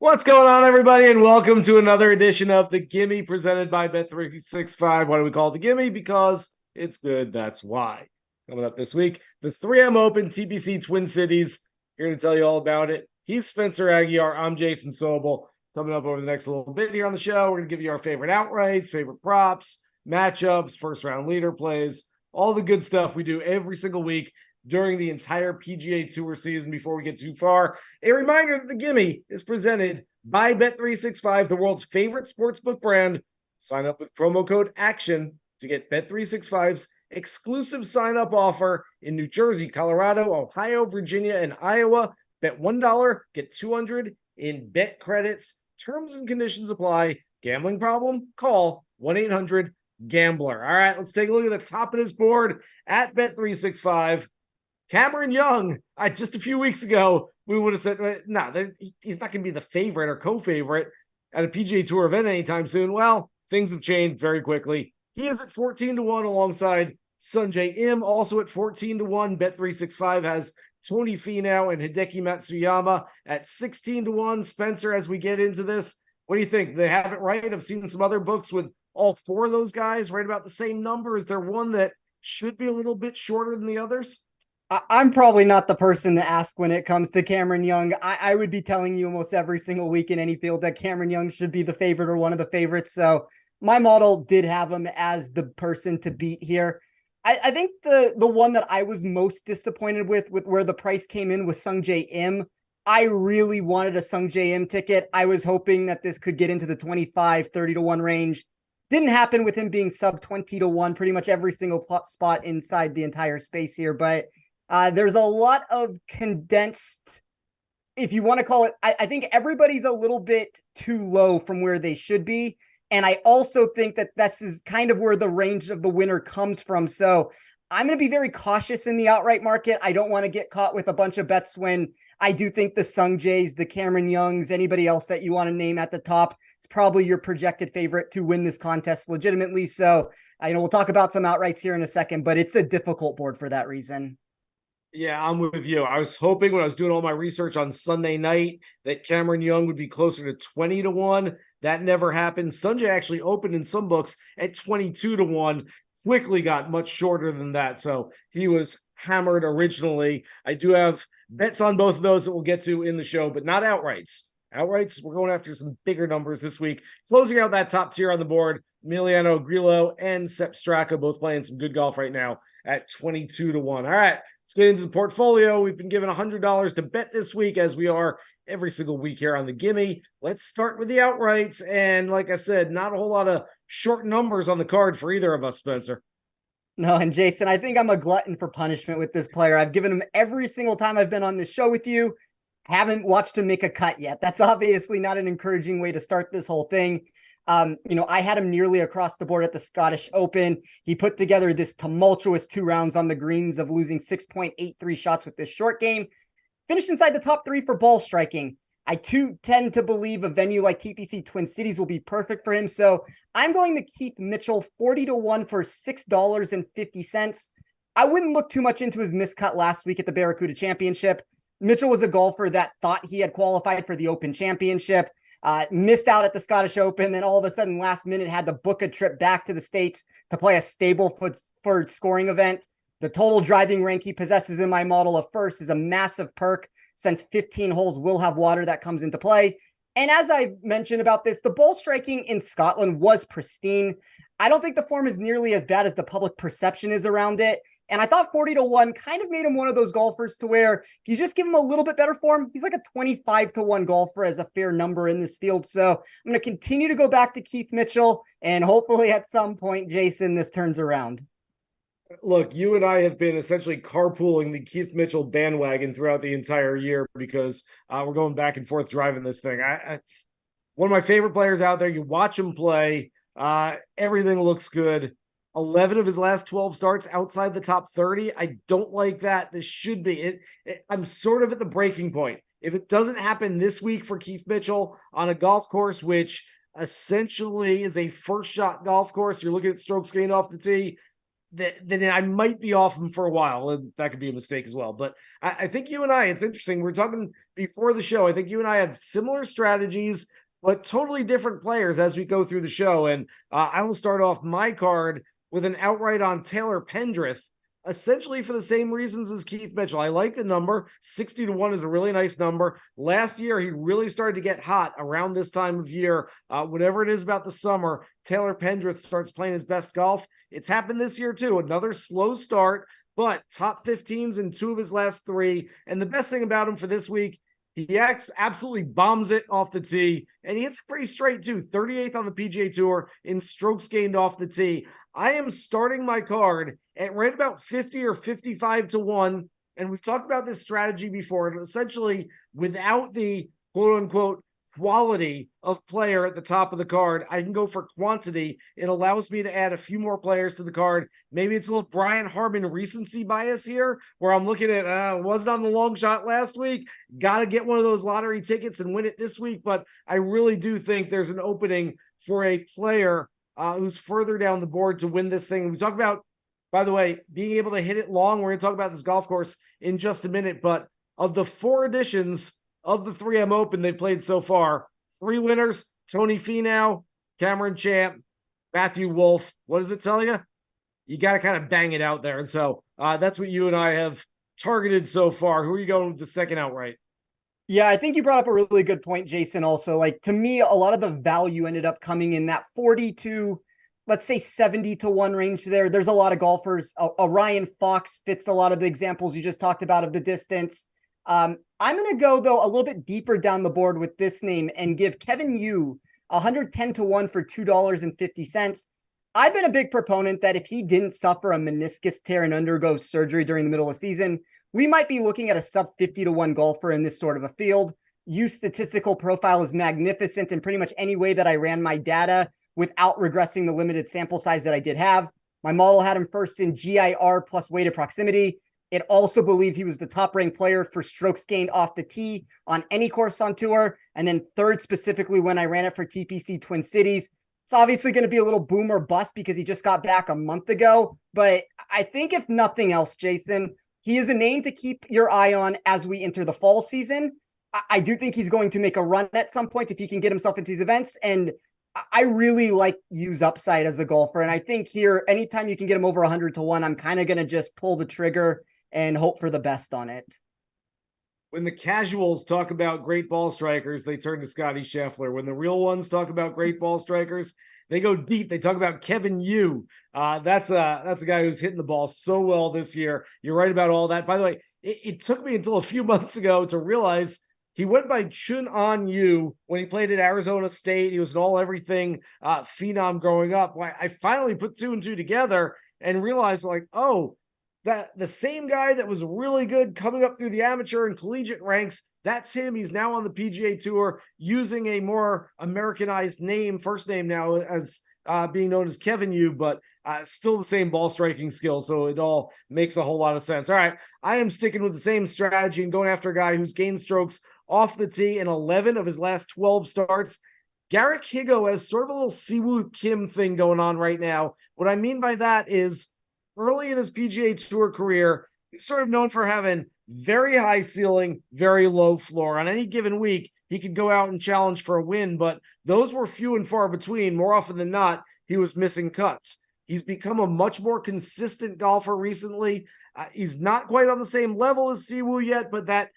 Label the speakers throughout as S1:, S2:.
S1: What's going on, everybody, and welcome to another edition of the Gimme presented by Bet365. Why do we call it the Gimme? Because it's good, that's why. Coming up this week, the 3M Open TPC Twin Cities. Here to tell you all about it. He's Spencer Aguiar. I'm Jason Sobel. Coming up over the next little bit here on the show, we're going to give you our favorite outrights, favorite props, matchups, first-round leader plays, all the good stuff we do every single week during the entire PGA Tour season. Before we get too far, a reminder that the Gimme is presented by Bet365, the world's favorite sportsbook brand. Sign up with promo code ACTION to get Bet365's exclusive sign-up offer in New Jersey, Colorado, Ohio, Virginia, and Iowa. Bet $1, get $200 in bet credits. Terms and conditions apply. Gambling problem? Call 1-800-GAMBLER. All right, let's take a look at the top of this board at Bet365. Cameron Young, just a few weeks ago, we would have said, no, he's not going to be the favorite or co-favorite at a PGA Tour event anytime soon. Well, things have changed very quickly. He is at 14-1 alongside Sungjae Im, also at 14-1. Bet365 has Tony Finau and Hideki Matsuyama at 16-1. Spencer, as we get into this, what do you think? They have it right? I've seen some other books with all four of those guys right about the same number. Is there one that should be a little bit shorter than the others?
S2: I'm probably not the person to ask when it comes to Cameron Young. I would be telling you almost every single week in any field that Cameron Young should be the favorite or one of the favorites. So my model did have him as the person to beat here. I think the one that I was most disappointed with where the price came in was Sungjae Im. I really wanted a Sungjae Im ticket. I was hoping that this could get into the 25, 30-1 range. Didn't happen with him being sub 20-1, pretty much every single spot inside the entire space here. But there's a lot of condensed, if you want to call it, I think everybody's a little bit too low from where they should be. And I also think that this is kind of where the range of the winner comes from. So I'm going to be very cautious in the outright market. I don't want to get caught with a bunch of bets when I do think the Sungjaes, the Cameron Youngs, anybody else that you want to name at the top is probably your projected favorite to win this contest legitimately. So I know we'll talk about some outrights here in a second, but it's a difficult board for that reason.
S1: Yeah, I'm with you. I was hoping when I was doing all my research on Sunday night that Cameron Young would be closer to 20-1. That never happened. Sungjae actually opened in some books at 22-1. Quickly got much shorter than that. So he was hammered originally. I do have bets on both of those that we'll get to in the show, but not outrights. Outrights, we're going after some bigger numbers this week. Closing out that top tier on the board, Emiliano Grillo and Sepp Straka both playing some good golf right now at 22-1. All right. Let's get into the portfolio. We've been given $100 to bet this week, as we are every single week here on the Gimme. Let's start with the outrights. And like I said, not a whole lot of short numbers on the card for either of us, Spencer.
S2: No, and Jason, I think I'm a glutton for punishment with this player. I've given him every single time I've been on this show with you. Haven't watched him make a cut yet. That's obviously not an encouraging way to start this whole thing. I had him nearly across the board at the Scottish Open. He put together this tumultuous 2 rounds on the greens of losing 6.83 shots with this short game. Finished inside the top 3 for ball striking. I too tend to believe a venue like TPC Twin Cities will be perfect for him. So I'm going to Keith Mitchell 40-1 for $6.50. I wouldn't look too much into his miscut last week at the Barracuda Championship. Mitchell was a golfer that thought he had qualified for the Open Championship. Missed out at the Scottish Open, then all of a sudden last minute had to book a trip back to the States to play a Stableford scoring event. The total driving rank he possesses in my model of first is a massive perk, since 15 holes will have water that comes into play. And as I mentioned about this, the ball striking in Scotland was pristine. I don't think the form is nearly as bad as the public perception is around it. And I thought 40-1 kind of made him one of those golfers to where if you just give him a little bit better form, he's like a 25-1 golfer as a fair number in this field. So I'm going to continue to go back to Keith Mitchell, and hopefully at some point, Jason, this turns around.
S1: Look, you and I have been essentially carpooling the Keith Mitchell bandwagon throughout the entire year because we're going back and forth driving this thing. One of my favorite players out there. You watch him play. Everything looks good. 11 of his last 12 starts outside the top 30. I don't like that. This should be it. I'm sort of at the breaking point. If it doesn't happen this week for Keith Mitchell on a golf course, which essentially is a first shot golf course, you're looking at strokes gained off the tee. then I might be off him for a while, and that could be a mistake as well. But I think you and I, it's interesting. We're talking before the show. I think you and I have similar strategies, but totally different players as we go through the show. And I will start off my card with an outright on Taylor Pendrith, essentially for the same reasons as Keith Mitchell. I like the number. 60-1 is a really nice number. Last year, he really started to get hot around this time of year. Whatever it is about the summer, Taylor Pendrith starts playing his best golf. It's happened this year, too. Another slow start, but top 15s in 2 of his last 3. And the best thing about him for this week, he absolutely bombs it off the tee, and he hits it pretty straight, too. 38th on the PGA Tour in strokes gained off the tee. I am starting my card at right about 50 or 55-1. And we've talked about this strategy before. And essentially, without the quote unquote quality of player at the top of the card, I can go for quantity. It allows me to add a few more players to the card. Maybe it's a little Brian Harman recency bias here, where I'm looking at, wasn't on the long shot last week. Got to get one of those lottery tickets and win it this week. But I really do think there's an opening for a player who's further down the board to win this thing. We talk about, by the way, being able to hit it long. We're going to talk about this golf course in just a minute, but of the 4 editions of the 3M Open they've played so far, 3 winners: Tony Finau, Cameron Champ, Matthew Wolff. What does it tell you? You got to kind of bang it out there. And so that's what you and I have targeted so far. Who are you going with the second outright?
S2: Yeah, I think you brought up a really good point, Jason. Also, like, to me, a lot of the value ended up coming in that 40 to, let's say, 70-1 range there. There's a lot of golfers. Ryan Fox fits a lot of the examples you just talked about of the distance. I'm going to go, though, a little bit deeper down the board with this name and give Kevin Yu 110-1 for $2.50. I've been a big proponent that if he didn't suffer a meniscus tear and undergo surgery during the middle of the season, we might be looking at a sub 50-1 golfer in this sort of a field. Yu's statistical profile is magnificent in pretty much any way that I ran my data without regressing the limited sample size that I did have. My model had him first in GIR plus weighted proximity. It also believed he was the top-ranked player for strokes gained off the tee on any course on tour, and then third specifically when I ran it for TPC Twin Cities. It's obviously going to be a little boom or bust because he just got back a month ago, but I think if nothing else, Jason, he is a name to keep your eye on as we enter the fall season. I do think he's going to make a run at some point if he can get himself into these events, and I really like Yu's upside as a golfer, and I think here, anytime you can get him over 100-1, I'm kind of going to just pull the trigger and hope for the best on it.
S1: When the casuals talk about great ball strikers, they turn to Scotty Scheffler. When the real ones talk about great ball strikers, they go deep. They talk about Kevin Yu. That's a guy who's hitting the ball so well this year. You're right about all that. By the way, it took me until a few months ago to realize he went by Chun An Yu when he played at Arizona State. He was an all-everything phenom growing up. I finally put 2 and 2 together and realized, like, oh, that the same guy that was really good coming up through the amateur and collegiate ranks, that's him. He's now on the PGA Tour using a more Americanized name, first name now, as being known as Kevin Yu, but still the same ball striking skill. So it all makes a whole lot of sense. All right, I am sticking with the same strategy and going after a guy who's gained strokes off the tee in 11 of his last 12 starts. Garrick Higo has sort of a little Siwoo Kim thing going on right now. What I mean by that is, early in his PGA Tour career, he's sort of known for having very high ceiling, very low floor. On any given week, he could go out and challenge for a win, but those were few and far between. More often than not, he was missing cuts. He's become a much more consistent golfer recently. He's not quite on the same level as Siwoo yet, but that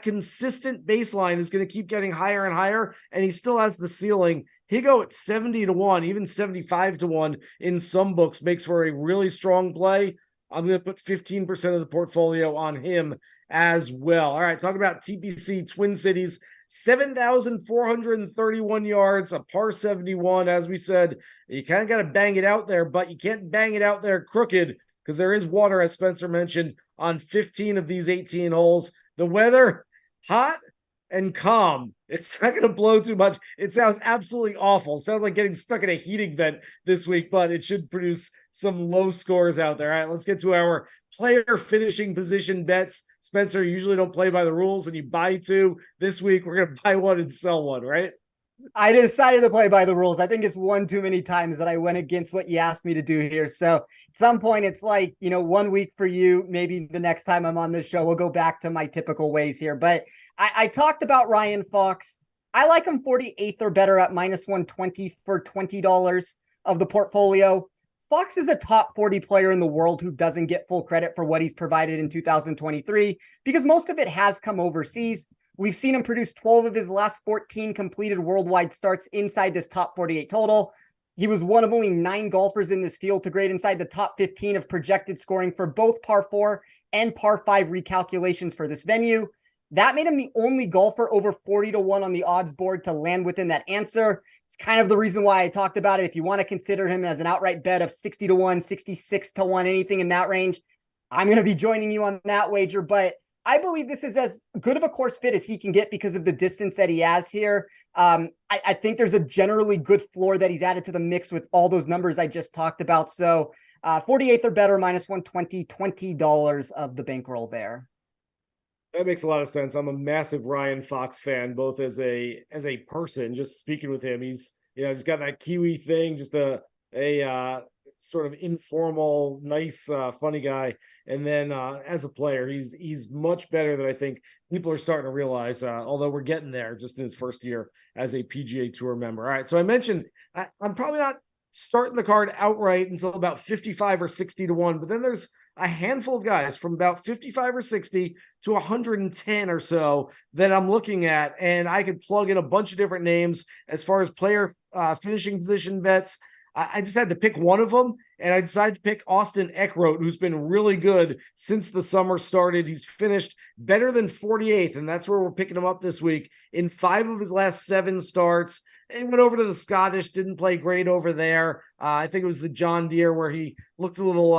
S1: consistent baseline is going to keep getting higher and higher, and he still has the ceiling. Higo at 70-1, even 75-1 in some books makes for a really strong play. I'm going to put 15% of the portfolio on him as well. All right, talk about TPC Twin Cities. 7,431 yards, a par 71. As we said, you kind of got to bang it out there, but you can't bang it out there crooked because there is water, as Spencer mentioned, on 15 of these 18 holes. The weather, hot and calm. It's not going to blow too much. It sounds absolutely awful. It sounds like getting stuck in a heating vent this week, but it should produce some low scores out there. All right, let's get to our player finishing position bets. Spencer, you usually don't play by the rules and you buy 2. This week, we're going to buy 1 and sell 1, right?
S2: I decided to play by the rules. I think it's one too many times that I went against what you asked me to do here. So at some point, it's like, 1 week for you. Maybe the next time I'm on this show, we'll go back to my typical ways here. But I talked about Ryan Fox. I like him 48th or better at minus 120 for $20 of the portfolio. Fox is a top 40 player in the world who doesn't get full credit for what he's provided in 2023 because most of it has come overseas. We've seen him produce 12 of his last 14 completed worldwide starts inside this top 48 total. He was one of only 9 golfers in this field to grade inside the top 15 of projected scoring for both par 4 and par 5 recalculations for this venue. That made him the only golfer over 40-1 on the odds board to land within that answer. It's kind of the reason why I talked about it. If you want to consider him as an outright bet of 60-1, 66-1, anything in that range, I'm going to be joining you on that wager. But I believe this is as good of a course fit as he can get because of the distance that he has here. I think there's a generally good floor that he's added to the mix with all those numbers I just talked about. So 48th or better, minus 120, $20 of the bankroll there.
S1: That makes a lot of sense. I'm a massive Ryan Fox fan, both as a person, just speaking with him. He's got that Kiwi thing, just a sort of informal, nice, funny guy. And then as a player, he's much better than I think people are starting to realize. Although we're getting there, just in his first year as a PGA Tour member. All right, so I mentioned I'm probably not starting the card outright until about 55 or 60-1, but then there's a handful of guys from about 55 or 60 to 110 or so that I'm looking at, and I could plug in a bunch of different names as far as player finishing position bets. I just had to pick one of them, and I decided to pick Austin Eckroat, who's been really good since the summer started. He's finished better than 48th, and that's where we're picking him up this week. In 5 of his last 7 starts, he went over to the Scottish, didn't play great over there. I think it was the John Deere where he looked a little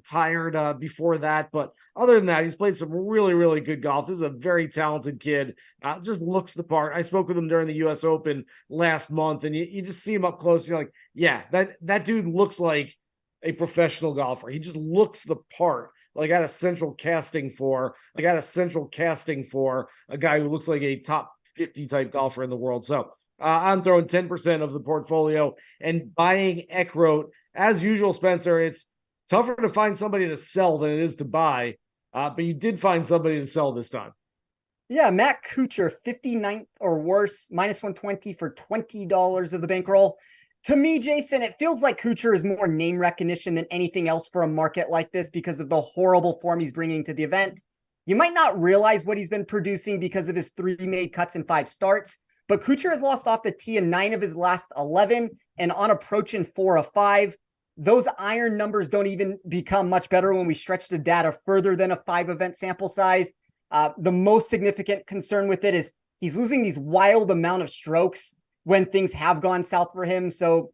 S1: tired before that. But other than that, he's played some really, really good golf. This is a very talented kid. Just looks the part. I spoke with him during the U.S. Open last month, and you just see him up close. You're like, yeah, that dude looks like a professional golfer. He just looks the part. Like I got a central casting for a guy who looks like a top 50 type golfer in the world. So I'm throwing 10% of the portfolio and buying Eckroat. As usual, Spencer, it's tougher to find somebody to sell than it is to buy, but you did find somebody to sell this time.
S2: Yeah, Matt Kutcher, 59th or worse, minus 120 for $20 of the bankroll. To me, Jason, it feels like Kutcher is more name recognition than anything else for a market like this because of the horrible form he's bringing to the event. You might not realize what he's been producing because of his 3 made cuts in 5 starts, but Kutcher has lost off the tee in 9 of his last 11 and on approach in 4 of 5. Those iron numbers don't even become much better when we stretch the data further than a 5-event sample size. The most significant concern with it is he's losing these wild amount of strokes when things have gone south for him. So,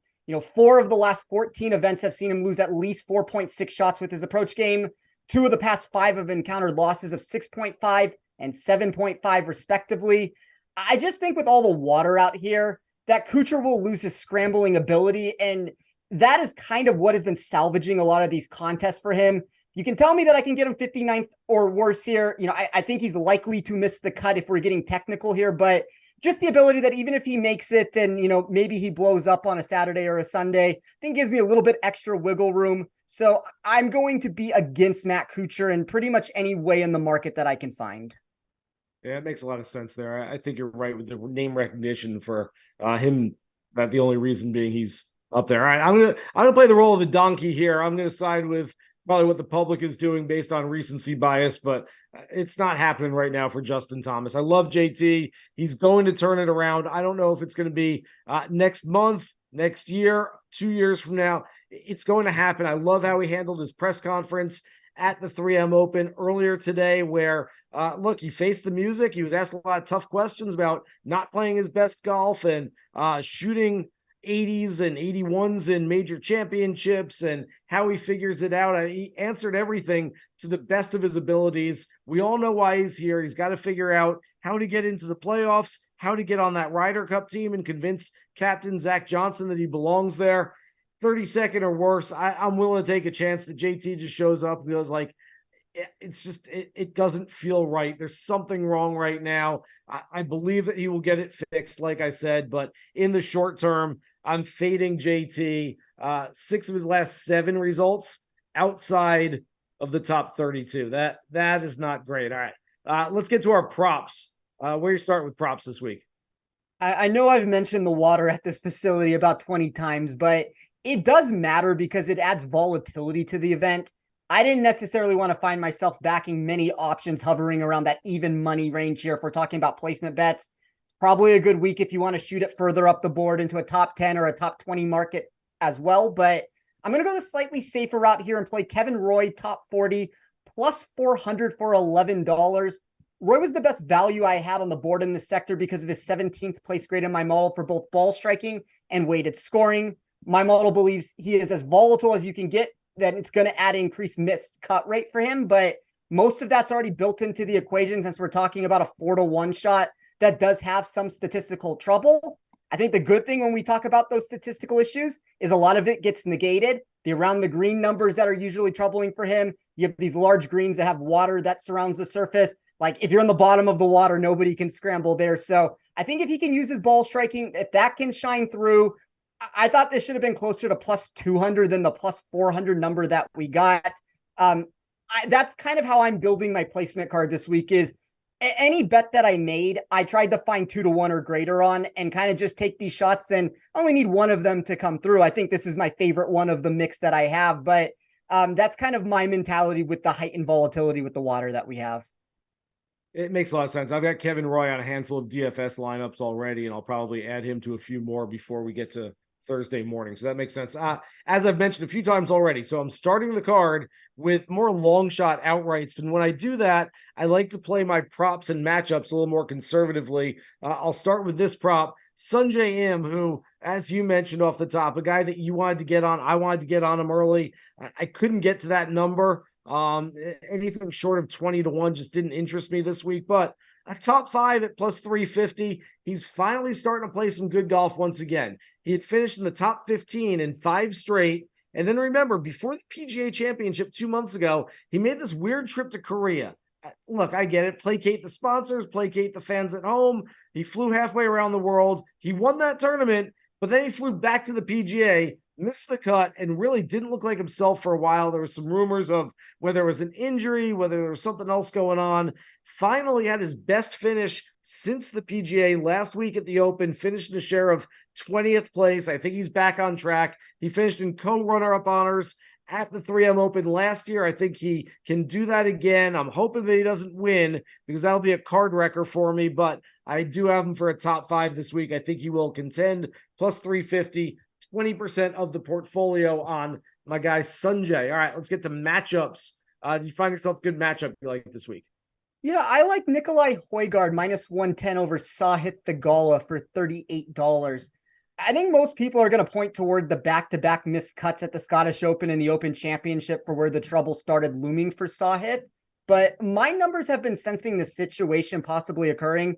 S2: 4 of the last 14 events have seen him lose at least 4.6 shots with his approach game. 2 of the past 5 have encountered losses of 6.5 and 7.5 respectively. I just think with all the water out here, that Kutcher will lose his scrambling ability. And that is kind of what has been salvaging a lot of these contests for him. You can tell me that I can get him 59th or worse here. I think he's likely to miss the cut if we're getting technical here, but just the ability that even if he makes it, then, maybe he blows up on a Saturday or a Sunday, I think gives me a little bit extra wiggle room. So I'm going to be against Matt Kutcher in pretty much any way in the market that I can find.
S1: Yeah, it makes a lot of sense there. I think you're right with the name recognition for him. That the only reason being he's up there. All right, I'm gonna play the role of the donkey here. I'm gonna side with probably what the public is doing based on recency bias, but it's not happening right now for Justin Thomas. I love JT. He's going to turn it around. I don't know if it's going to be next month, next year, 2 years from now. It's going to happen. I love how he handled his press conference at the 3M Open earlier today where, look, he faced the music. He was asked a lot of tough questions about not playing his best golf and shooting 80s and 81s in major championships and how he figures it out. He answered everything to the best of his abilities. We all know why he's here. He's got to figure out how to get into the playoffs, how to get on that Ryder Cup team and convince Captain Zach Johnson that he belongs there. 32nd or worse, I'm willing to take a chance that JT just shows up and goes like, it's just it doesn't feel right. There's something wrong right now. I believe that he will get it fixed, like I said, but in the short term, I'm fading JT. 6 of his last 7 results outside of the top 32. That is not great. All right. Let's get to our props. Where you start with props this week?
S2: I know I've mentioned the water at this facility about 20 times, but it does matter because it adds volatility to the event. I didn't necessarily want to find myself backing many options hovering around that even money range here if we're talking about placement bets. It's probably a good week if you want to shoot it further up the board into a top 10 or a top 20 market as well. But I'm going to go the slightly safer route here and play Kevin Roy, top 40, plus 400 for $11. Roy was the best value I had on the board in this sector because of his 17th place grade in my model for both ball striking and weighted scoring. My model believes he is as volatile as you can get, that it's going to add increased missed cut rate for him, but most of that's already built into the equation since we're talking about a 4-to-1 shot that does have some statistical trouble. I think the good thing when we talk about those statistical issues is a lot of it gets negated. The around the green numbers that are usually troubling for him, you have these large greens that have water that surrounds the surface. Like if you're in the bottom of the water, nobody can scramble there. So I think if he can use his ball striking, if that can shine through, I thought this should have been closer to plus 200 than the plus 400 number that we got. That's kind of how I'm building my placement card this week is any bet that I made, I tried to find 2-to-1 or greater on and kind of just take these shots and only need one of them to come through. I think this is my favorite one of the mix that I have, but that's kind of my mentality with the heightened volatility with the water that we have.
S1: It makes a lot of sense. I've got Kevin Roy on a handful of DFS lineups already, and I'll probably add him to a few more before we get to Thursday morning. So that makes sense. As I've mentioned a few times already, so I'm starting the card with more long shot outrights. And when I do that, I like to play my props and matchups a little more conservatively. I'll start with this prop, Sunjay Im, who, as you mentioned off the top, a guy that you wanted to get on. I wanted to get on him early. I couldn't get to that number. Anything short of 20-to-1 just didn't interest me this week, but a top 5 at plus 350. He's finally starting to play some good golf once again. He had finished in the top 15 in 5 straight. And then remember, before the PGA Championship 2 months ago, he made this weird trip to Korea. Look, I get it. Placate the sponsors, placate the fans at home. He flew halfway around the world. He won that tournament, but then he flew back to the PGA, missed the cut, and really didn't look like himself for a while. There was some rumors of whether it was an injury, whether there was something else going on. Finally had his best finish since the PGA last week at the Open, finished in a share of 20th place. I think he's back on track. He finished in co-runner-up honors at the 3M Open last year. I think he can do that again. I'm hoping that he doesn't win because that'll be a card wrecker for me, but I do have him for a top 5 this week. I think he will contend, plus 350. 20% of the portfolio on my guy Sunjay. All right, let's get to matchups. Do you find yourself a good matchup you like this week?
S2: Yeah, I like Nikolai Højgaard minus 110 over Sahith Theegala for $38. I think most people are going to point toward the back-to-back missed cuts at the Scottish Open and the Open Championship for where the trouble started looming for Sahith. But my numbers have been sensing the situation possibly occurring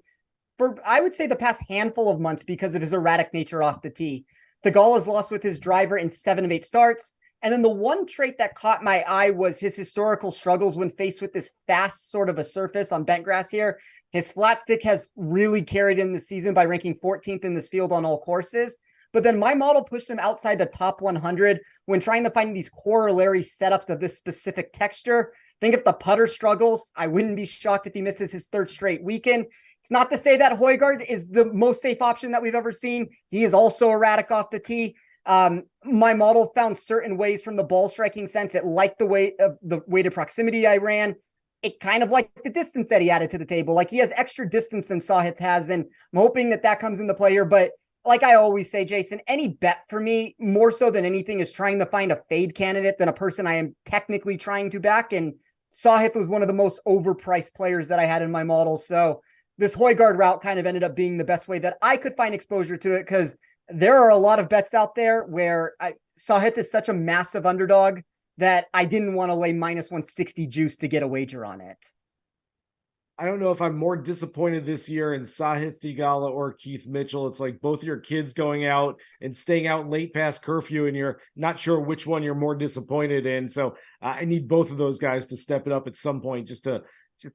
S2: for, I would say, the past handful of months because of his erratic nature off the tee. Theegala has lost with his driver in 7 of 8 starts. And then the one trait that caught my eye was his historical struggles when faced with this fast sort of a surface on bent grass here. His flat stick has really carried him this season by ranking 14th in this field on all courses. But then my model pushed him outside the top 100 when trying to find these corollary setups of this specific texture. Think if the putter struggles, I wouldn't be shocked if he misses his 3rd straight weekend. It's not to say that Højgaard is the most safe option that we've ever seen. He is also erratic off the tee. My model found certain ways from the ball striking sense. It liked the weighted proximity I ran. It kind of liked the distance that he added to the table. Like he has extra distance than Sahith has, and I'm hoping that that comes into play here. But like I always say, Jason, any bet for me, more so than anything, is trying to find a fade candidate than a person I am technically trying to back. And Sahith was one of the most overpriced players that I had in my model. So this Højgaard route kind of ended up being the best way that I could find exposure to it, because there are a lot of bets out there where Sahith is such a massive underdog that I didn't want to lay minus 160 juice to get a wager on it.
S1: I don't know if I'm more disappointed this year in Sahith Theegala or Keith Mitchell. It's like both of your kids going out and staying out late past curfew, and you're not sure which one you're more disappointed in. So I need both of those guys to step it up at some point, just to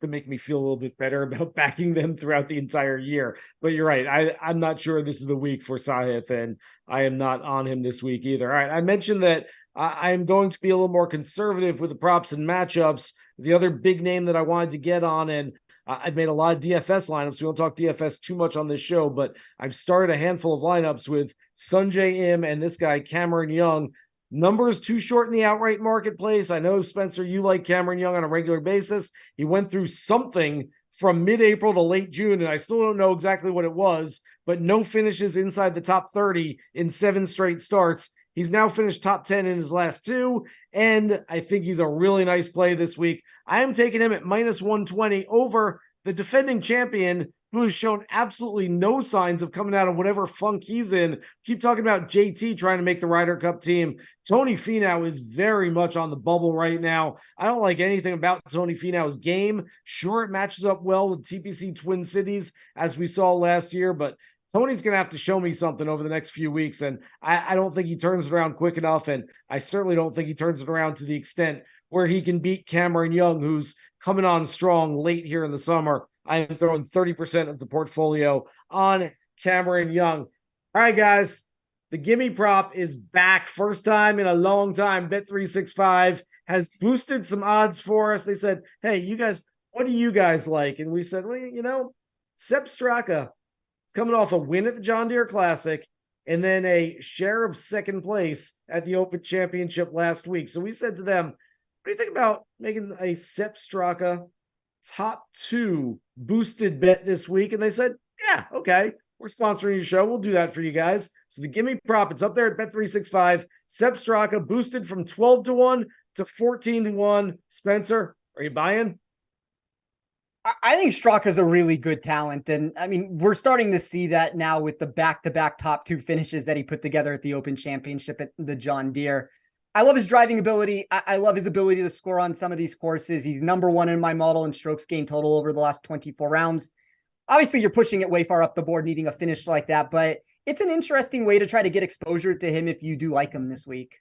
S1: make me feel a little bit better about backing them throughout the entire year. But you're right. I'm not sure this is the week for Sahith, and I am not on him this week either. All right. I mentioned that I am going to be a little more conservative with the props and matchups. The other big name that I wanted to get on, and I've made a lot of DFS lineups. We won't talk DFS too much on this show, but I've started a handful of lineups with Sunjay Im and this guy, Cameron Young. Numbers too short in the outright marketplace. I know, Spencer, you like Cameron Young on a regular basis. He went through something from mid-April to late June, and I still don't know exactly what it was, but no finishes inside the top 30 in 7 straight starts. He's now finished top 10 in his last 2, and I think he's a really nice play this week. I am taking him at minus 120 over the defending champion, who has shown absolutely no signs of coming out of whatever funk he's in. Keep talking about JT trying to make the Ryder Cup team. Tony Finau is very much on the bubble right now. I don't like anything about Tony Finau's game. Sure, it matches up well with TPC Twin Cities, as we saw last year, but Tony's going to have to show me something over the next few weeks, and I don't think he turns it around quick enough, and I certainly don't think he turns it around to the extent where he can beat Cameron Young, who's coming on strong late here in the summer. I am throwing 30% of the portfolio on Cameron Young. All right, guys, the Gimme prop is back. First time in a long time. Bet365 has boosted some odds for us. They said, hey, you guys, what do you guys like? And we said, well, Sepp Straka coming off a win at the John Deere Classic and then a share of second place at the Open Championship last week. So we said to them, what do you think about making a Sepp Straka top 2 boosted bet this week? And they said, yeah, okay, we're sponsoring your show. We'll do that for you guys. So the Gimme prop, it's up there at Bet365. Sepp Straka boosted from 12-1 to 14-1. Spencer, are you buying?
S2: I think Straka's a really good talent. And I mean, we're starting to see that now with the back-to-back top 2 finishes that he put together at the Open Championship at the John Deere. I love his driving ability. I love his ability to score on some of these courses. He's number 1 in my model in strokes gained total over the last 24 rounds. Obviously, you're pushing it way far up the board, needing a finish like that, but it's an interesting way to try to get exposure to him if you do like him this week.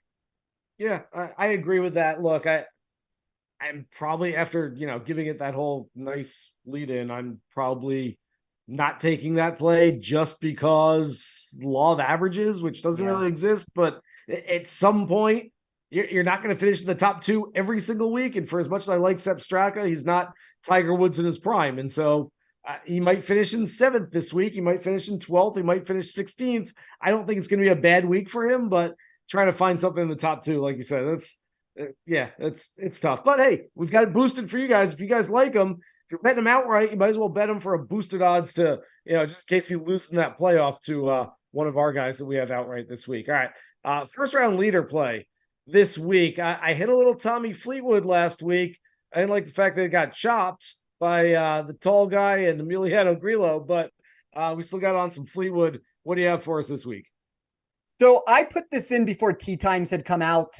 S1: Yeah, I agree with that. Look, I'm probably, after, giving it that whole nice lead in, I'm probably not taking that play just because law of averages, which doesn't really exist. But at some point, you're not going to finish in the top 2 every single week. And for as much as I like Sepp Straka, he's not Tiger Woods in his prime. And so he might finish in 7th this week. He might finish in 12th. He might finish 16th. I don't think it's going to be a bad week for him, but trying to find something in the top 2, like you said, it's tough. But hey, we've got it boosted for you guys. If you guys like them, if you're betting them outright, you might as well bet them for a boosted odds to, just in case you lose in that playoff to one of our guys that we have outright this week. All right. First round leader play this week. I hit a little Tommy Fleetwood last week. I didn't like the fact that it got chopped by the tall guy and Emiliano Grillo, but we still got on some Fleetwood. What do you have for us this week?
S2: So I put this in before tee times had come out.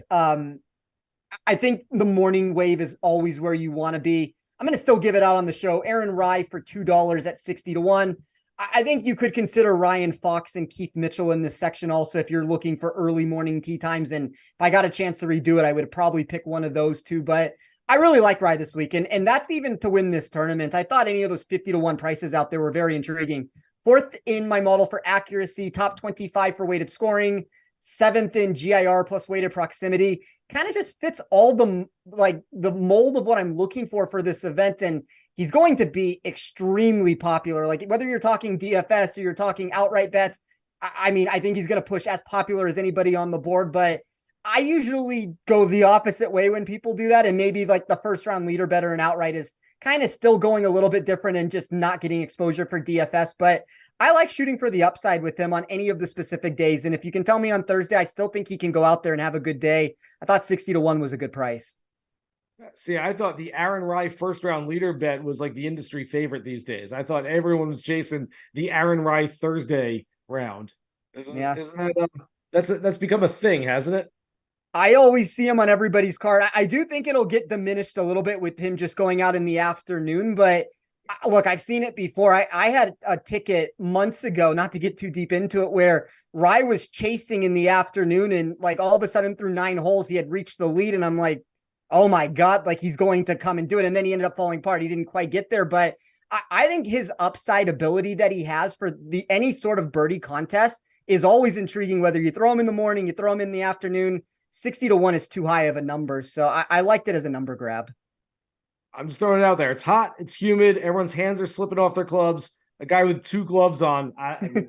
S2: I think the morning wave is always where you want to be. I'm going to still give it out on the show. Aaron Rai for $2 at 60-1. I think you could consider Ryan Fox and Keith Mitchell in this section also if you're looking for early morning tee times. And if I got a chance to redo it, I would probably pick one of those 2. But I really like Rai this week. And that's even to win this tournament. I thought any of those 50-1 prices out there were very intriguing. 4th in my model for accuracy, top 25 for weighted scoring, 7th in GIR plus weighted proximity. Kind of just fits all the mold of what I'm looking for this event. And he's going to be extremely popular. Like whether you're talking DFS or you're talking outright bets, I mean, I think he's going to push as popular as anybody on the board, but I usually go the opposite way when people do that. And maybe like the first round leader better and outright is kind of still going a little bit different and just not getting exposure for DFS. But I like shooting for the upside with him on any of the specific days. And if you can tell me on Thursday, I still think he can go out there and have a good day. I thought 60-1 was a good price.
S1: See, I thought the Aaron Rai first round leader bet was like the industry favorite these days. I thought everyone was chasing the Aaron Rai Thursday round. Isn't that that's become a thing, hasn't it?
S2: I always see him on everybody's card. I do think it'll get diminished a little bit with him just going out in the afternoon, but Look, I've seen it before. I had a ticket months ago, not to get too deep into it, where Rye was chasing in the afternoon, and like all of a sudden through 9 holes, he had reached the lead. And I'm like, oh my God, like he's going to come and do it. And then he ended up falling apart. He didn't quite get there. But I think his upside ability that he has for the any sort of birdie contest is always intriguing, whether you throw him in the morning, you throw him in the afternoon. 60-1 is too high of a number. So I liked it as a number grab.
S1: I'm just throwing it out there. It's hot. It's humid. Everyone's hands are slipping off their clubs. A guy with 2 gloves on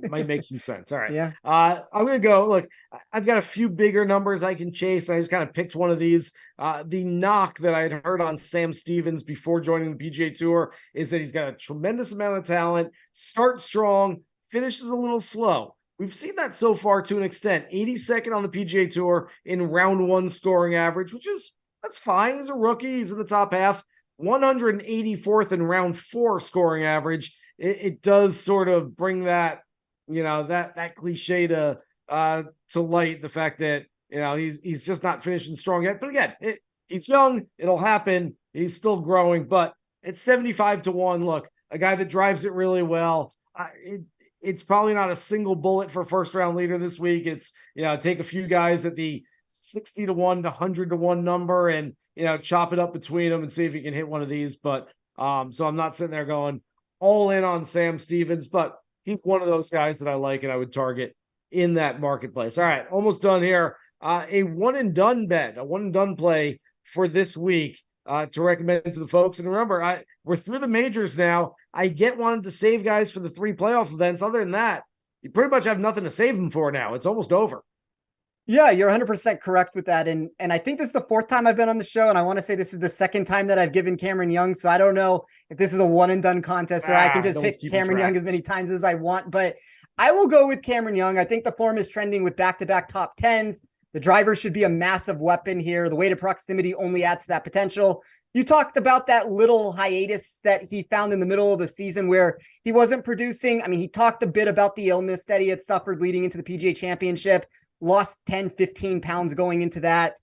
S1: might make some sense. All right.
S2: Yeah.
S1: I'm going to go. Look, I've got a few bigger numbers I can chase. I just kind of picked one of these. The knock that I had heard on Sam Stevens before joining the PGA Tour is that he's got a tremendous amount of talent, starts strong, finishes a little slow. We've seen that so far to an extent. 82nd on the PGA Tour in round 1 scoring average, that's fine. He's a rookie. He's in the top half. 184th in round 4 scoring average. It does sort of bring that, that cliche to light, the fact that, he's just not finishing strong yet. But again, he's young. It'll happen. He's still growing, but it's 75-1. Look, a guy that drives it really well. It's probably not a single bullet for first round leader this week. It's, take a few guys at the 60-1 to 100-1 number and, chop it up between them and see if you can hit one of these. But so I'm not sitting there going all in on Sam Stevens, but he's one of those guys that I like and I would target in that marketplace. All right, almost done here. A one and done bet, a one and done play for this week to recommend to the folks. And remember, we're through the majors now. I get wanting to save guys for the 3 playoff events. Other than that, you pretty much have nothing to save them for now. It's almost over.
S2: Yeah, you're 100% correct with that. And I think this is the 4th time I've been on the show, and I want to say this is the 2nd time that I've given Cameron Young. So I don't know if this is a one and done contest or I can just pick Cameron Young as many times as I want. But I will go with Cameron Young. I think the form is trending with back-to-back top 10s. The driver should be a massive weapon here. The weight of proximity only adds to that potential. You talked about that little hiatus that he found in the middle of the season where he wasn't producing. I mean, he talked a bit about the illness that he had suffered leading into the PGA Championship. Lost 10, 15 pounds going into that.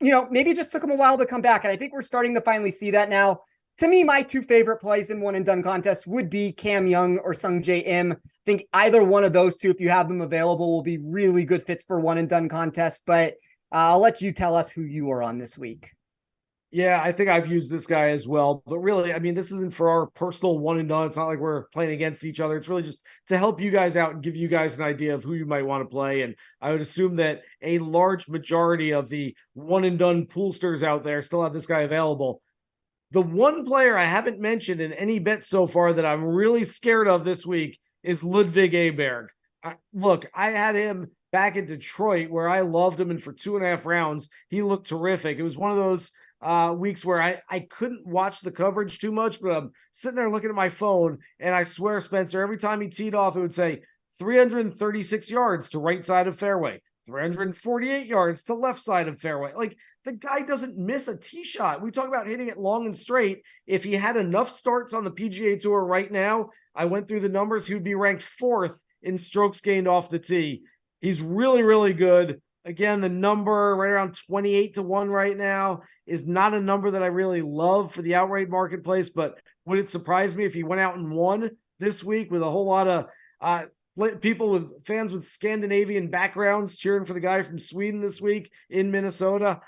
S2: Maybe it just took him a while to come back. And I think we're starting to finally see that now. To me, my 2 favorite plays in one and done contests would be Cam Young or Sungjae Im. I think either one of those 2, if you have them available, will be really good fits for one and done contests. But I'll let you tell us who you are on this week.
S1: Yeah, I think I've used this guy as well. But really, I mean, this isn't for our personal one and done. It's not like we're playing against each other. It's really just to help you guys out and give you guys an idea of who you might want to play. And I would assume that a large majority of the one and done poolsters out there still have this guy available. The one player I haven't mentioned in any bet so far that I'm really scared of this week is Ludwig Aberg. Look, I had him back in Detroit where I loved him. And for 2.5 rounds, he looked terrific. It was one of those weeks where I couldn't watch the coverage too much, but I'm sitting there looking at my phone, and I swear, Spencer, every time he teed off, it would say 336 yards to right side of fairway, 348 yards to left side of fairway. Like, the guy doesn't miss a tee shot. We talk about hitting it long and straight. If he had enough starts on the PGA Tour right now, I went through the numbers, he would be ranked 4th in strokes gained off the tee. He's really, really good. Again, the number right around 28-1 right now is not a number that I really love for the outright marketplace, but would it surprise me if he went out and won this week with a whole lot of people with fans with Scandinavian backgrounds cheering for the guy from Sweden this week in Minnesota?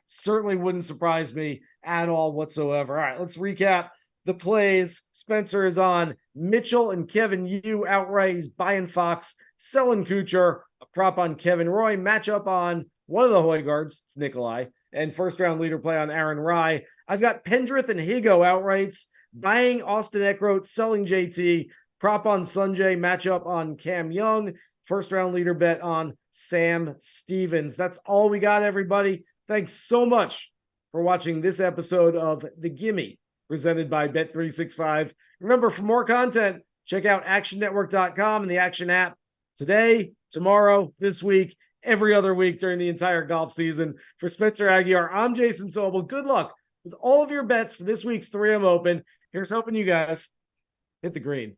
S1: Certainly wouldn't surprise me at all whatsoever. All right, let's recap the plays. Spencer is on Mitchell and Kevin Yu outright. He's buying Fox, selling Kutcher. A prop on Kevin Roy, matchup on one of the Hoygaards, it's Nikolai, and first round leader play on Aaron Rye. I've got Pendrith and Higo outrights, buying Austin Eckroat, selling JT, prop on Sungjae, matchup on Cam Young, first round leader bet on Sam Stevens. That's all we got, everybody. Thanks so much for watching this episode of The Gimme, presented by Bet365. Remember, for more content, check out actionnetwork.com and the Action app today, tomorrow, this week, every other week during the entire golf season. For Spencer Aguiar, I'm Jason Sobel. Good luck with all of your bets for this week's 3M Open. Here's hoping you guys hit the green.